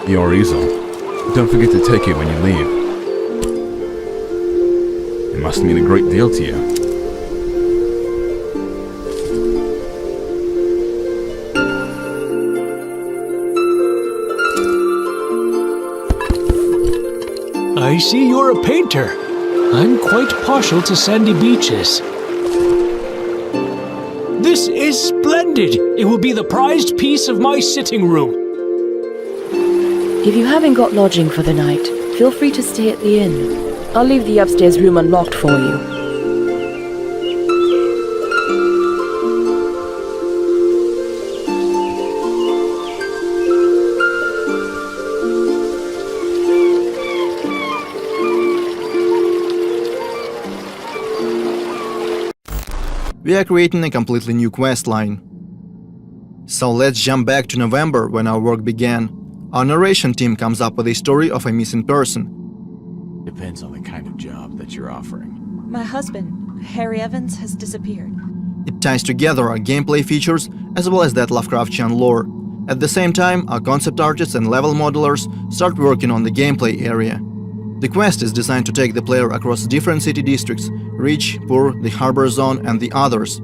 Your easel. Don't forget to take it when you leave. It must mean a great deal to you. I see you're a painter. I'm quite partial to sandy beaches. This is splendid! It will be the prized piece of my sitting room. If you haven't got lodging for the night, feel free to stay at the inn. I'll leave the upstairs room unlocked for you. We are creating a completely new quest line. So let's jump back to November when our work began. Our narration team comes up with a story of a missing person. Depends on the kind of job that you're offering. My husband, Harry Evans, has disappeared. It ties together our gameplay features as well as that Lovecraftian lore. At the same time, our concept artists and level modelers start working on the gameplay area. The quest is designed to take the player across different city districts: Rich, Poor, the Harbor Zone and the others.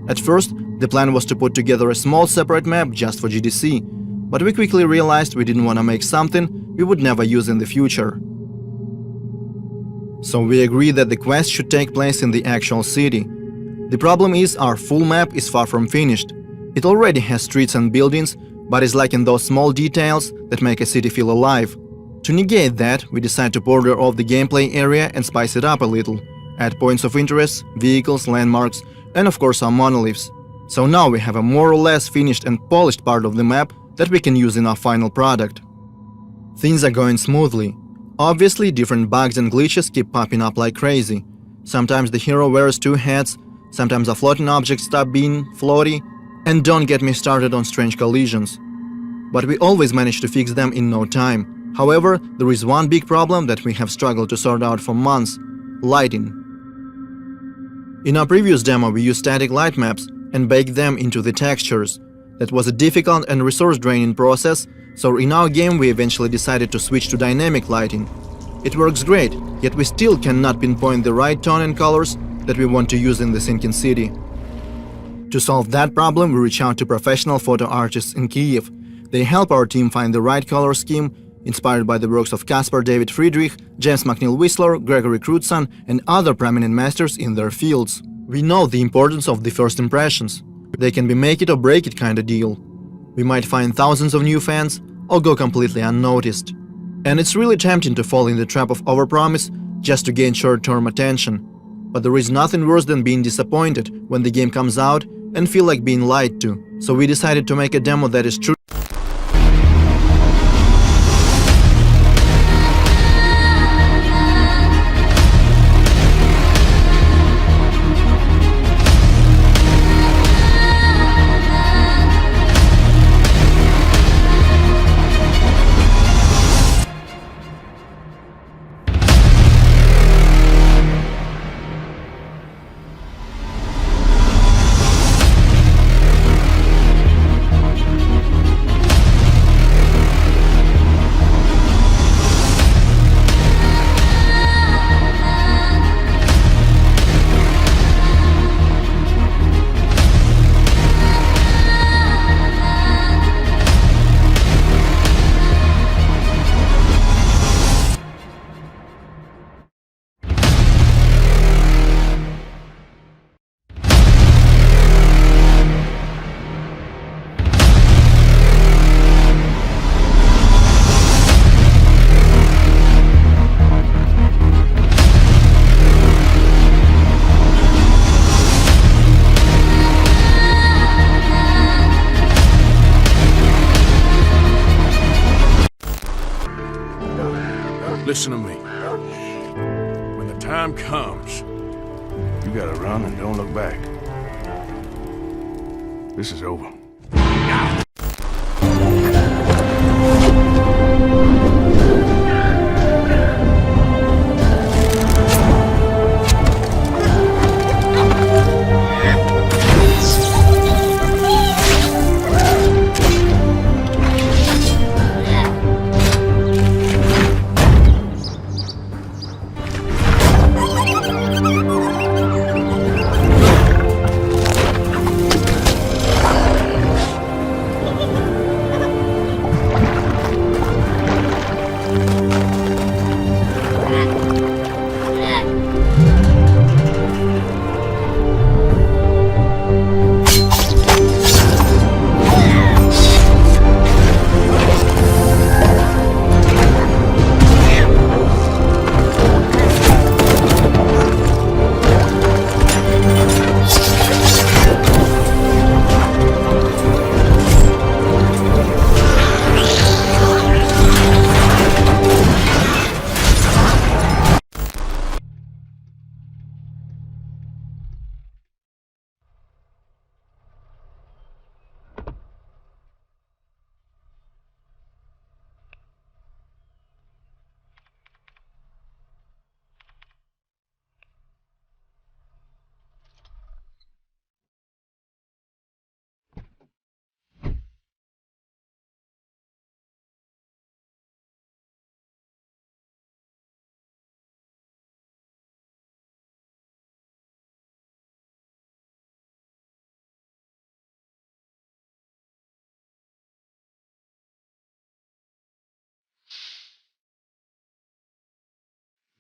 At first, the plan was to put together a small separate map just for GDC, but we quickly realized we didn't want to make something we would never use in the future. So we agreed that the quest should take place in the actual city. The problem is our full map is far from finished. It already has streets and buildings, but is lacking those small details that make a city feel alive. To negate that, we decided to border off the gameplay area and spice it up a little, add points of interest, vehicles, landmarks, and of course our monoliths. So now we have a more or less finished and polished part of the map that we can use in our final product. Things are going smoothly. Obviously, different bugs and glitches keep popping up like crazy. Sometimes the hero wears two hats, sometimes a floating object stop being floaty, and don't get me started on strange collisions. But we always manage to fix them in no time. However, there is one big problem that we have struggled to sort out for months: lighting. In our previous demo, we used static light maps and baked them into the textures. That was a difficult and resource-draining process, so in our game we eventually decided to switch to dynamic lighting. It works great, yet we still cannot pinpoint the right tone and colors that we want to use in the sinking city. To solve that problem, we reach out to professional photo artists in Kyiv. They help our team find the right color scheme, inspired by the works of Caspar David Friedrich, James McNeill Whistler, Gregory Crutzen, and other prominent masters in their fields. We know the importance of the first impressions. They can be make it or break it kind of deal. We might find thousands of new fans or go completely unnoticed. And it's really tempting to fall in the trap of overpromise just to gain short-term attention. But there is nothing worse than being disappointed when the game comes out and feel like being lied to. So we decided to make a demo that is true. Listen to me. When the time comes, you gotta run and don't look back. This is over.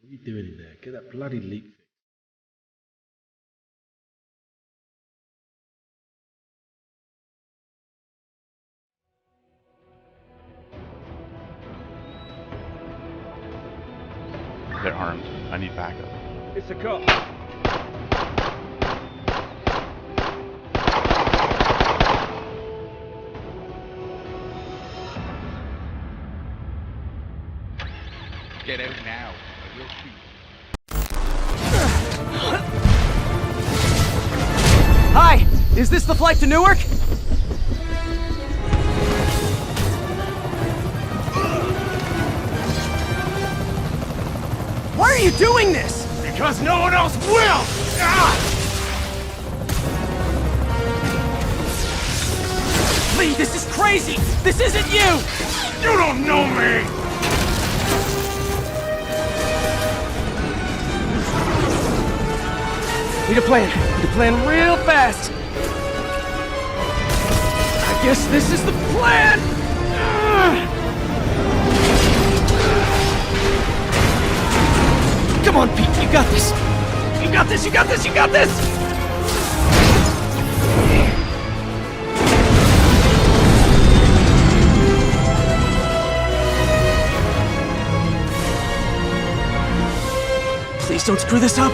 What are you doing in there? Get that bloody leak fixed. They're armed. I need backup. It's a cop. Get out now. I will shoot. Hi! Is this the flight to Newark? Why are you doing this? Because no one else will! Lee, this is crazy! This isn't you! You don't know me! Need a plan real fast! I guess this is the plan! Come on, Pete, you got this! You got this, you got this, you got this! Please don't screw this up!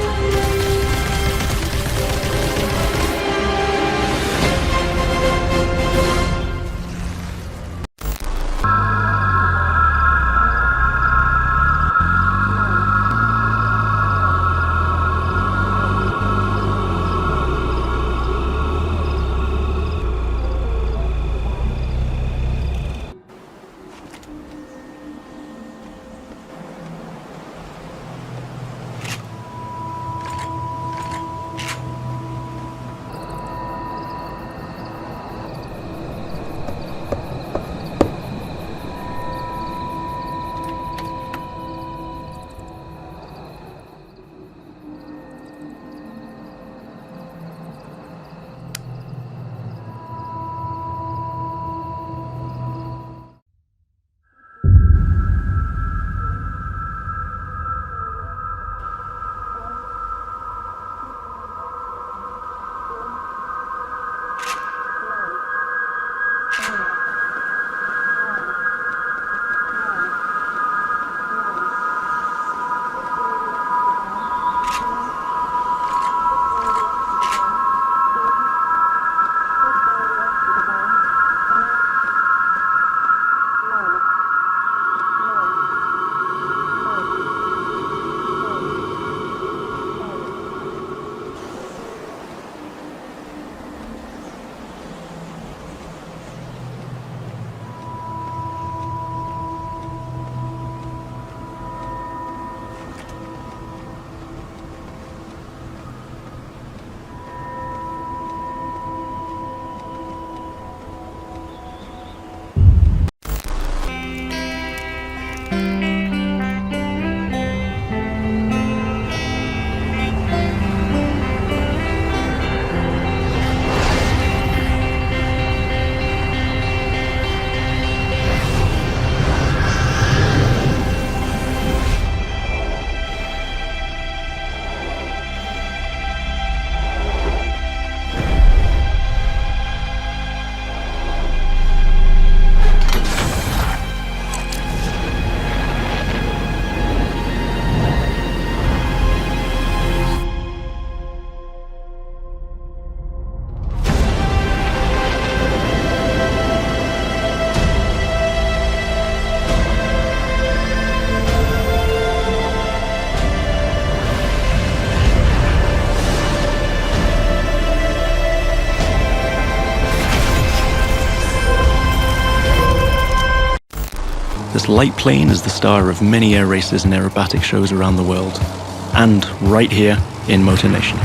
This light plane is the star of many air races and aerobatic shows around the world, and right here in Motor Nation.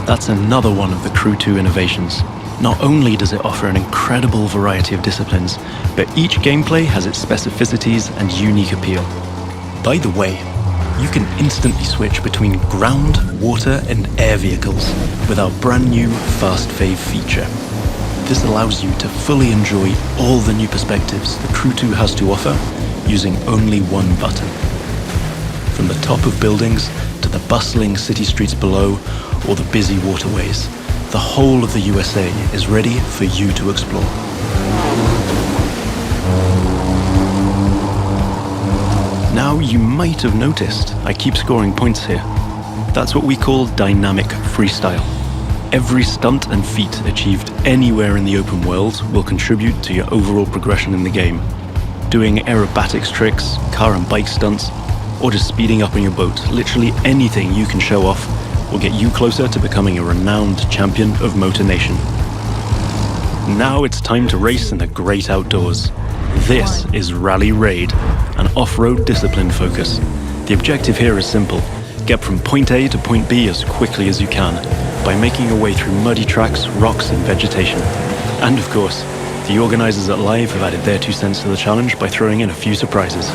That's another one of the Crew 2 innovations. Not only does it offer an incredible variety of disciplines, but each gameplay has its specificities and unique appeal. By the way, you can instantly switch between ground, water, and air vehicles with our brand new Fast Fave feature. This allows you to fully enjoy all the new perspectives the Crew 2 has to offer using only one button. from the top of buildings to the bustling city streets below or the busy waterways. The whole of the USA is ready for you to explore. Now you might have noticed I keep scoring points here. That's what we call dynamic freestyle. Every stunt and feat achieved anywhere in the open world will contribute to your overall progression in the game. Doing aerobatics tricks, car and bike stunts, or just speeding up on your boat, literally anything you can show off will get you closer to becoming a renowned champion of Motor Nation. Now it's time to race in the great outdoors. This is Rally Raid, an off-road discipline focus. The objective here is simple. Get from point A to point B as quickly as you can, by making your way through muddy tracks, rocks and vegetation. And of course, the organisers at Live have added their 2 cents to the challenge by throwing in a few surprises.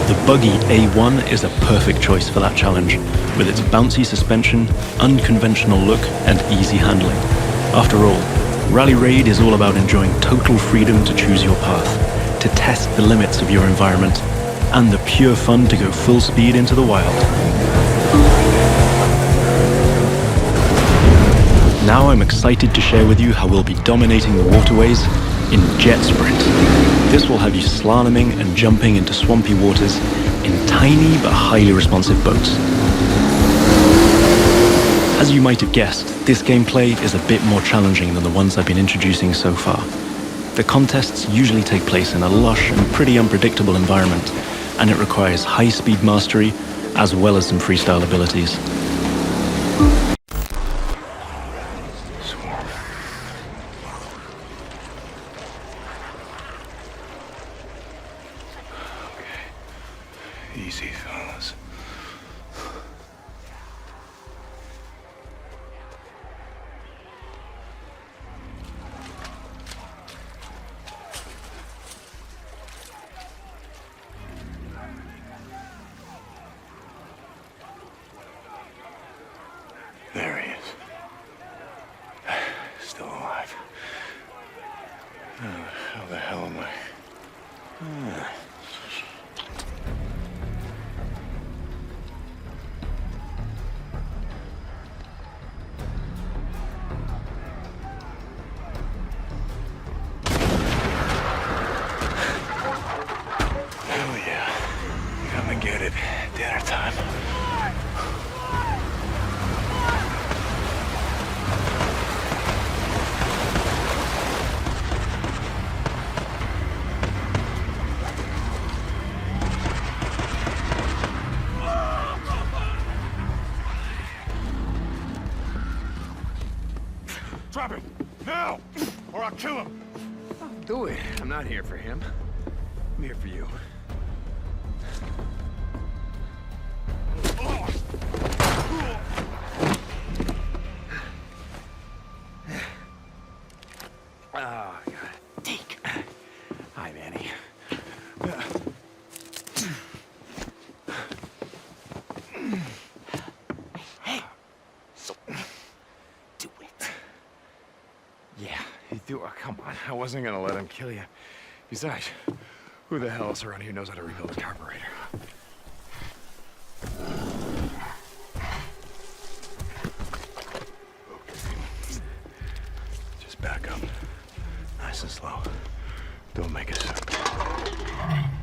The buggy A1 is a perfect choice for that challenge, with its bouncy suspension, unconventional look and easy handling. After all, Rally Raid is all about enjoying total freedom to choose your path, to test the limits of your environment, and the pure fun to go full speed into the wild. Now I'm excited to share with you how we'll be dominating the waterways in Jet Sprint. This will have you slaloming and jumping into swampy waters in tiny but highly responsive boats. As you might have guessed, this gameplay is a bit more challenging than the ones I've been introducing so far. The contests usually take place in a lush and pretty unpredictable environment, and it requires high-speed mastery as well as some freestyle abilities. Easy, fellas. There he is. Still alive. How the hell am I? Hell yeah. Come and get it. Dinner time. Drop him! Now! Or I'll kill him! Don't do it. I'm not here for him. I'm here for you. Oh, God. Take. Hi, Manny. Hey. Do it. Yeah, you do. Oh, come on. I wasn't gonna let him kill you. Besides, who the hell else around here knows how to rebuild a carburetor? Just back up. Nice and slow. Don't make a sound.